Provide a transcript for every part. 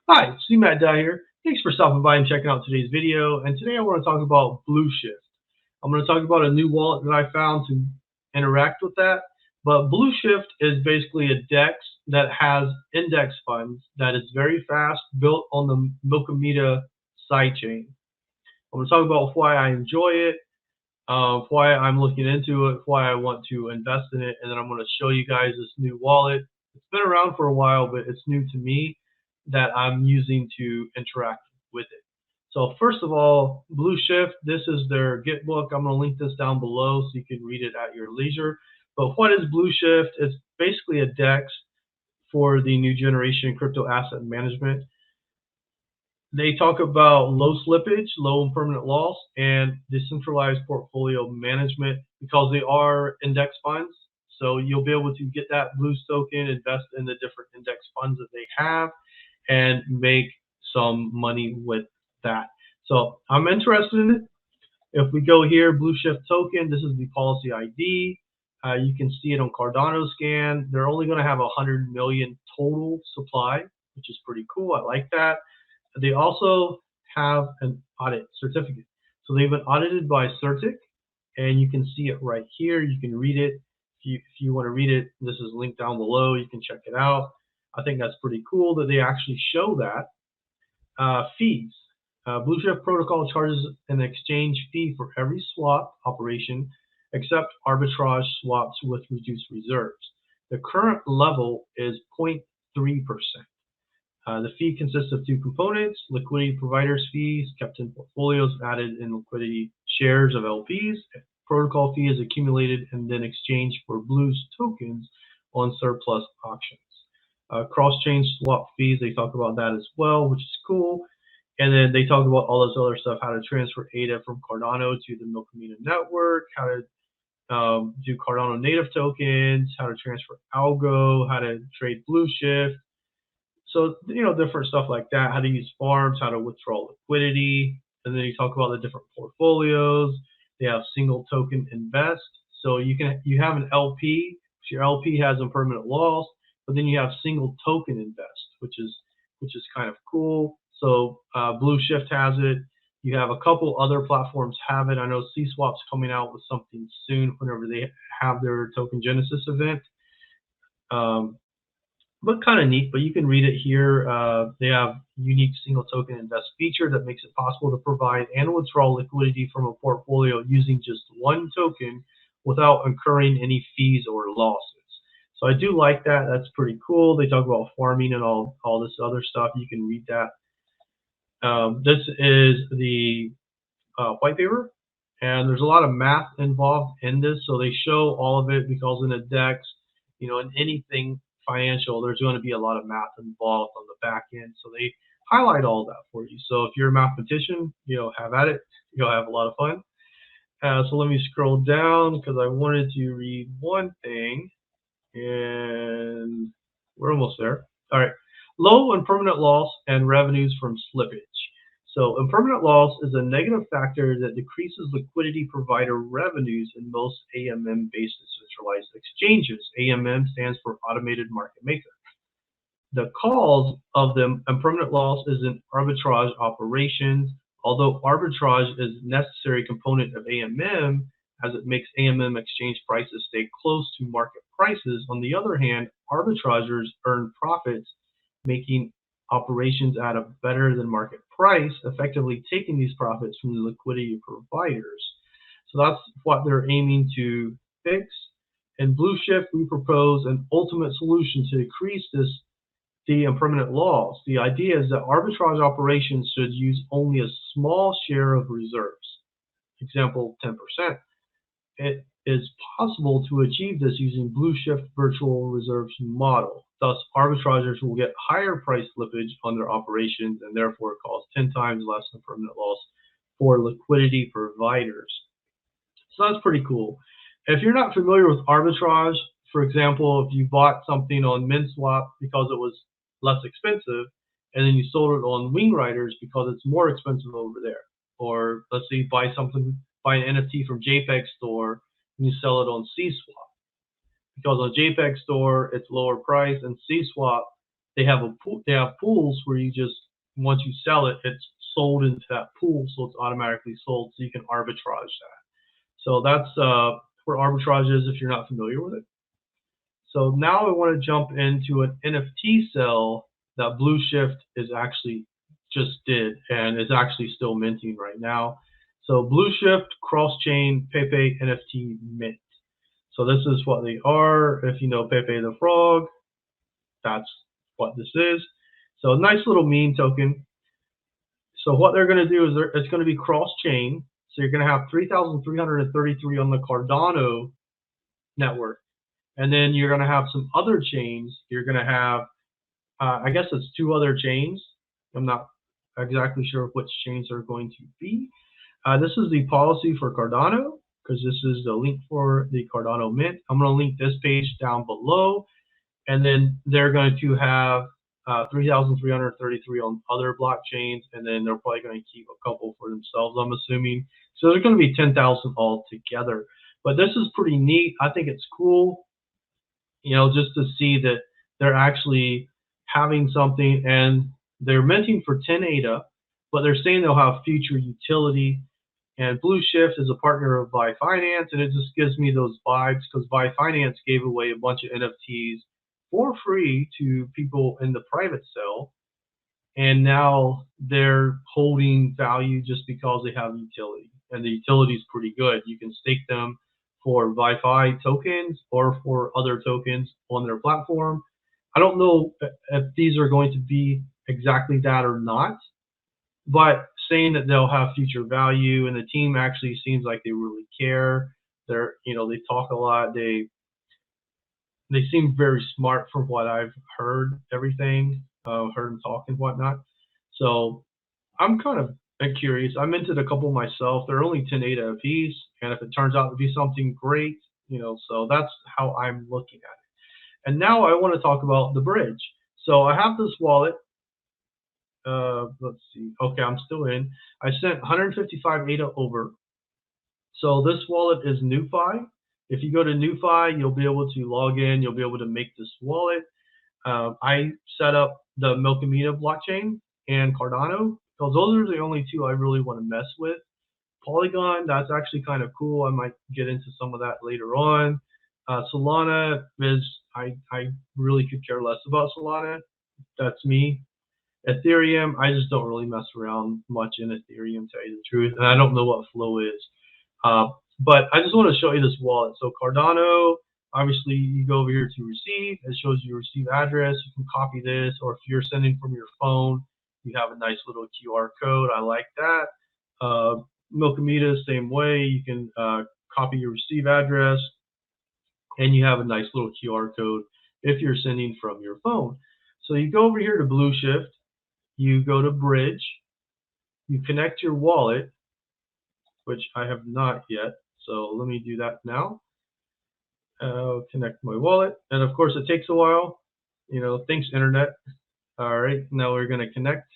Hi, CMattDye here. Thanks for stopping by and checking out today's video. And today I want to talk about Blueshift. I'm going to talk about a new wallet that I found to interact with that. But Blueshift is basically a DEX that has index funds that is very fast, built on the Milkomeda sidechain. I'm going to talk about why I enjoy it, why I'm looking into it, why I want to invest in it, and then I'm going to show you guys this new wallet. It's been around for a while, but it's new to me that I'm using to interact with it. So first of all, Blueshift, this is their Gitbook. I'm going to link this down below so you can read it at your leisure. But what is Blueshift? It's basically a DEX for the new generation crypto asset management. They talk about low slippage, low and permanent loss, and decentralized portfolio management because they are index funds. So you'll be able to get that Blues token, invest in the different index funds that they have, and make some money with that. So I'm interested in it. If we go here, Blueshift token, this is the policy ID. You can see it on Cardano scan. They're only going to have 100 million total supply, which is pretty cool. I like that. They also have an audit certificate. So they've been audited by Certic, and you can see it right here. You can read it. If you want to read it, this is linked down below. You can check it out. I think that's pretty cool that they actually show that. Fees. Blueshift protocol charges an exchange fee for every swap operation except arbitrage swaps with reduced reserves. The current level is 0.3%. The fee consists of two components: liquidity providers fees kept in portfolios added in liquidity shares of LPs. Protocol fee is accumulated and then exchanged for Blues tokens on surplus auctions. Cross-chain swap fees, they talk about that as well, which is cool. And then they talk about all this other stuff, how to transfer ADA from Cardano to the Milkomeda network, how to do Cardano native tokens, how to transfer algo, how to trade Blueshift. So, different stuff like that, how to use farms, how to withdraw liquidity. And then you talk about the different portfolios. They have single token invest. So you have an LP, your LP has a permanent loss, but then you have single token invest, which is kind of cool. So Blueshift has it. You have a couple other platforms have it. I know CSwap's coming out with something soon whenever they have their token genesis event. But kind of neat, but you can read it here. They have unique single token invest feature that makes it possible to provide and withdraw liquidity from a portfolio using just one token without incurring any fees or losses. So I do like that. That's pretty cool. They talk about farming and all this other stuff. You can read that. This is the white paper, and there's a lot of math involved in this. So they show all of it because in a DEX, in anything financial, there's going to be a lot of math involved on the back end. So they highlight all that for you. So if you're a mathematician, have at it. You'll have a lot of fun. So let me scroll down because I wanted to read one thing, and we're almost there. All right. Low and permanent loss and revenues from slippage. So impermanent loss is a negative factor that decreases liquidity provider revenues in most AMM-based decentralized exchanges. AMM stands for Automated Market Maker. The cause of the impermanent loss is in arbitrage operations. Although arbitrage is a necessary component of AMM, as it makes AMM exchange prices stay close to market prices. On the other hand, arbitrageurs earn profits, making operations at a better than market price, effectively taking these profits from the liquidity providers. So that's what they're aiming to fix. In Blueshift, we propose an ultimate solution to decrease the impermanent loss. The idea is that arbitrage operations should use only a small share of reserves, example 10%. It is possible to achieve this using Blueshift virtual reserves model. Thus, arbitrageurs will get higher price slippage on their operations and therefore cause 10 times less impermanent loss for liquidity providers. So that's pretty cool. If you're not familiar with arbitrage, for example, if you bought something on MinSwap because it was less expensive, and then you sold it on Wing Riders because it's more expensive over there. Or let's say you buy an NFT from JPEG Store and you sell it on CSwap. Because on JPEG Store it's lower price, and CSwap they have a pool. They have pools where you just, once you sell it, it's sold into that pool, so it's automatically sold, so you can arbitrage that. So that's where arbitrage is if you're not familiar with it. So now I want to jump into an NFT sale that Blueshift is actually just did and is actually still minting right now. So Blueshift cross-chain Pepe NFT mint. So this is what they are. If you know Pepe the Frog, that's what this is. So a nice little meme token. So what they're going to do is it's going to be cross-chain. So you're going to have 3,333 on the Cardano network. And then you're going to have some other chains. You're going to have, I guess it's 2 other chains. I'm not exactly sure which chains are going to be. This is the policy for Cardano, because this is the link for the Cardano mint. I'm going to link this page down below. And then they're going to have 3,333 on other blockchains, and then they're probably going to keep a couple for themselves, I'm assuming. So there's going to be 10,000 all together. But this is pretty neat. I think it's cool, you know, just to see that they're actually having something, and they're minting for 10 ADA, but they're saying they'll have future utility. And Blueshift is a partner of Vi Finance, and it just gives me those vibes because Vi Finance gave away a bunch of NFTs for free to people in the private sale, and now they're holding value just because they have utility, and the utility is pretty good. You can stake them for ViFi tokens or for other tokens on their platform. I don't know if these are going to be exactly that or not, but saying that they'll have future value, and the team actually seems like they really care. They're, you know, they talk a lot. They seem very smart from what I've heard, everything, heard them talk and whatnot. So I'm kind of curious. I minted a couple myself. They're only 10 ADA a piece, and if it turns out to be something great, you know, so that's how I'm looking at it. And now I want to talk about the bridge. So I have this wallet. Let's see. Okay, I'm still in. I sent 155 ADA over. So this wallet is NuFi. If you go to NuFi, you'll be able to log in. You'll be able to make this wallet. I set up the Milkomeda blockchain and Cardano, because those are the only 2 I really want to mess with. Polygon, that's actually kind of cool. I might get into some of that later on. Solana is, I really could care less about Solana. That's me. Ethereum, I just don't really mess around much in Ethereum, to tell you the truth, and I don't know what flow is. But I just want to show you this wallet. So Cardano, obviously you go over here to receive. It shows you receive address. You can copy this, or if you're sending from your phone, you have a nice little QR code. I like that. Milkomeda, same way. You can copy your receive address, and you have a nice little QR code if you're sending from your phone. So you go over here to Blueshift. You go to Bridge. You connect your wallet, which I have not yet. So let me do that now. I'll connect my wallet. And of course, it takes a while. You know, thanks, Internet. All right, now we're going to connect.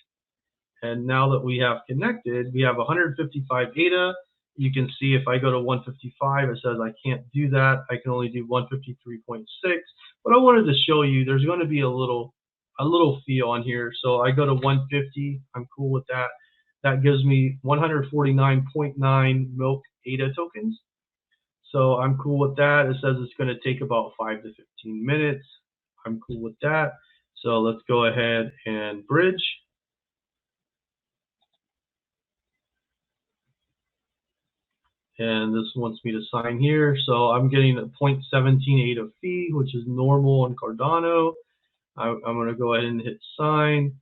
And now that we have connected, we have 155 ADA. You can see if I go to 155, it says I can't do that. I can only do 153.6. But I wanted to show you there's going to be a little fee on here. So I go to 150. I'm cool with that. That gives me 149.9 Milk ADA tokens. So I'm cool with that. It says it's going to take about 5 to 15 minutes. I'm cool with that. So let's go ahead and bridge. And this wants me to sign here. So I'm getting a 0.17 ADA fee, which is normal on Cardano. I'm going to go ahead and hit sign.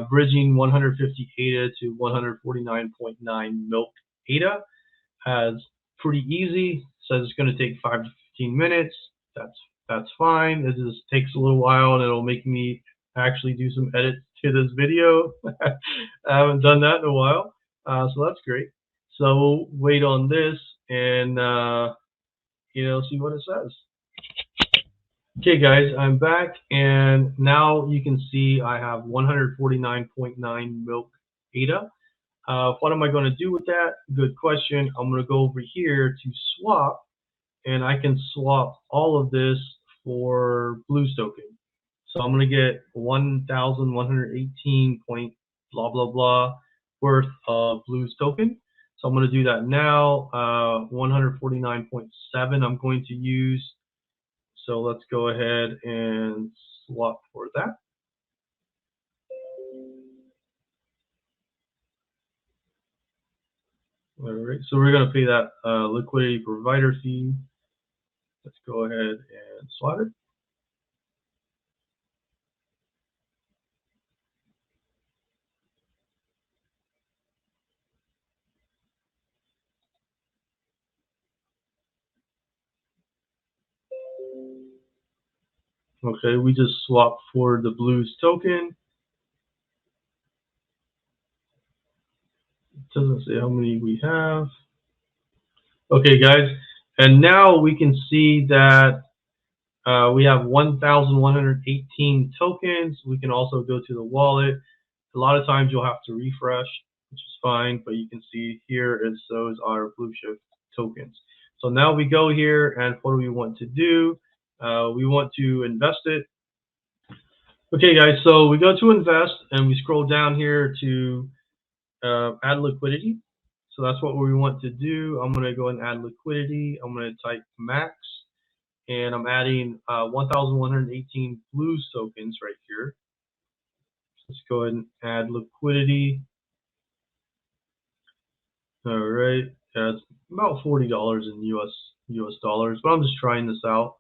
Bridging 150 ADA to 149.9 Milk ADA. It's pretty easy. Says it's going to take 5 to 15 minutes. That's fine. It just takes a little while, and it'll make me actually do some edits to this video. I haven't done that in a while, so that's great. So we'll wait on this and you know, see what it says. Okay, guys, I'm back, and now you can see I have 149.9 Milk ADA. What am I going to do with that? Good question. I'm going to go over here to swap, and I can swap all of this for Blues token. So I'm going to get 1,118 point blah, blah, blah worth of Blues token. So I'm going to do that now. 149.7 I'm going to use. So let's go ahead and swap for that. All right, so we're going to pay that liquidity provider fee. Let's go ahead and swap it. Okay, we just swapped for the Blues token. It doesn't say how many we have. Okay, guys, and now we can see that we have 1,118 tokens. We can also go to the wallet. A lot of times you'll have to refresh, which is fine, but you can see here it shows our Blueshift tokens. So now we go here, and what do we want to do? We want to invest it. Okay, guys, so we go to invest, and we scroll down here to add liquidity. So that's what we want to do. I'm going to go and add liquidity. I'm going to type max, and I'm adding 1,118 Blues tokens right here. Let's go ahead and add liquidity. All right, yeah, it's about $40 in US dollars, but I'm just trying this out.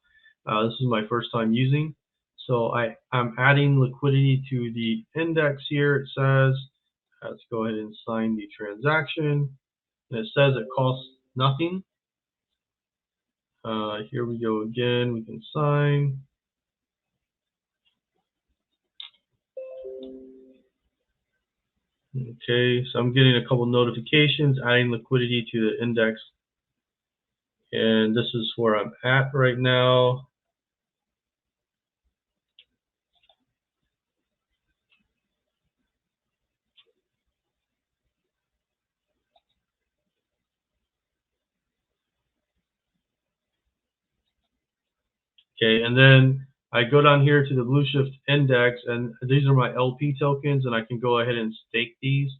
This is my first time using, so I'm adding liquidity to the index here. It says, let's go ahead and sign the transaction, and it says it costs nothing. Here we go again. We can sign. Okay, so I'm getting a couple notifications, adding liquidity to the index, and this is where I'm at right now. Okay, and then I go down here to the Blueshift index, and these are my LP tokens, and I can go ahead and stake these.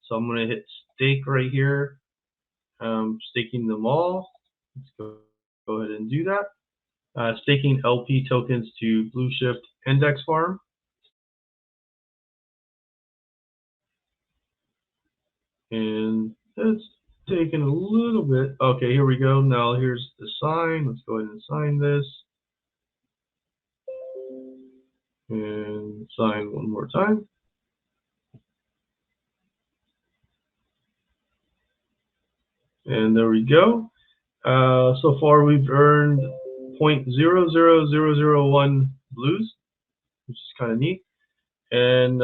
So I'm going to hit stake right here, staking them all. Let's go ahead and do that. Staking LP tokens to Blueshift index farm. And it's taking a little bit. Okay, here we go. Now here's the sign. Let's go ahead and sign this. And sign one more time. And there we go. So far we've earned 0.00001 Blues, which is kind of neat. And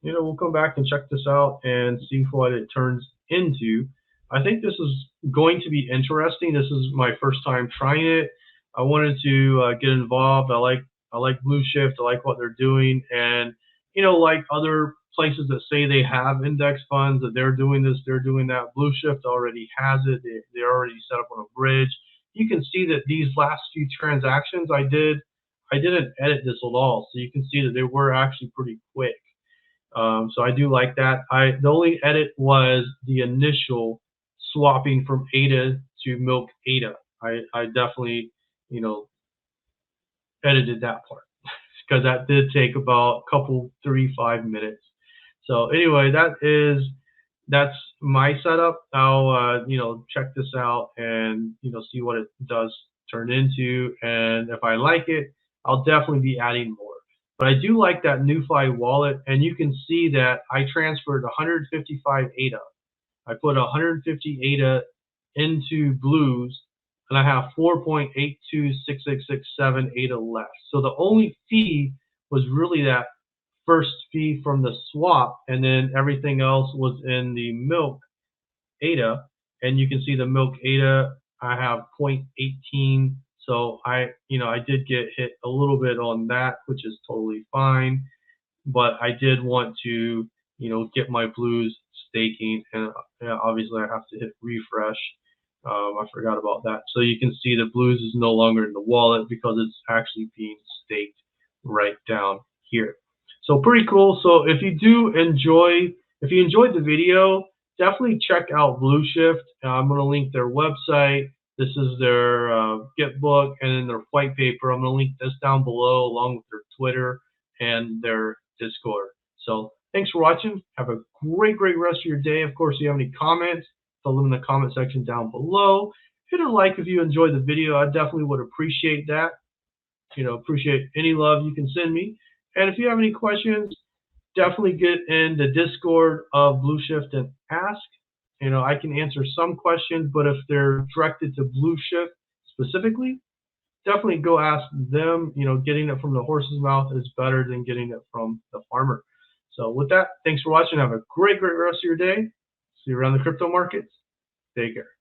you know, we'll come back and check this out and see what it turns into. I think this is going to be interesting. This is my first time trying it. I wanted to get involved. I like Blueshift. I like what they're doing, and you know, like other places that say they have index funds, that they're doing this, they're doing that. Blueshift already has it. They're already set up on a bridge. You can see that these last few transactions I didn't edit this at all, so you can see that they were actually pretty quick. So I do like that. The only edit was the initial swapping from ADA to Milkomeda. I definitely, you know, edited that part because that did take about a couple, 3-5 minutes. So anyway, that's my setup. I'll you know, check this out and you know, see what it does turn into, and if I like it, I'll definitely be adding more. But I do like that NuFi wallet, and you can see that I transferred 155 ADA. I put 150 ADA into Blues, and I have 4.826667 ADA left. So the only fee was really that first fee from the swap, and then everything else was in the Milk ADA. And you can see the Milk ADA, I have 0.18. So I did get hit a little bit on that, which is totally fine. But I did want to, you know, get my Blues staking, and obviously I have to hit refresh. I forgot about that. So you can see the Blues is no longer in the wallet because it's actually being staked right down here. So pretty cool. So if you enjoyed the video, definitely check out Blueshift. I'm going to link their website. This is their Gitbook and then their white paper. I'm going to link this down below along with their Twitter and their Discord. So thanks for watching. Have a great rest of your day. Of course, if you have any comments, throw them in the comment section down below. Hit a like if you enjoyed the video. I definitely would appreciate that. Appreciate any love you can send me. And if you have any questions, definitely get in the Discord of Blueshift and ask. I can answer some questions, but if they're directed to Blueshift specifically, definitely go ask them. Getting it from the horse's mouth is better than getting it from the farmer. So with that, thanks for watching. Have a great rest of your day. See you around the crypto markets. Take care.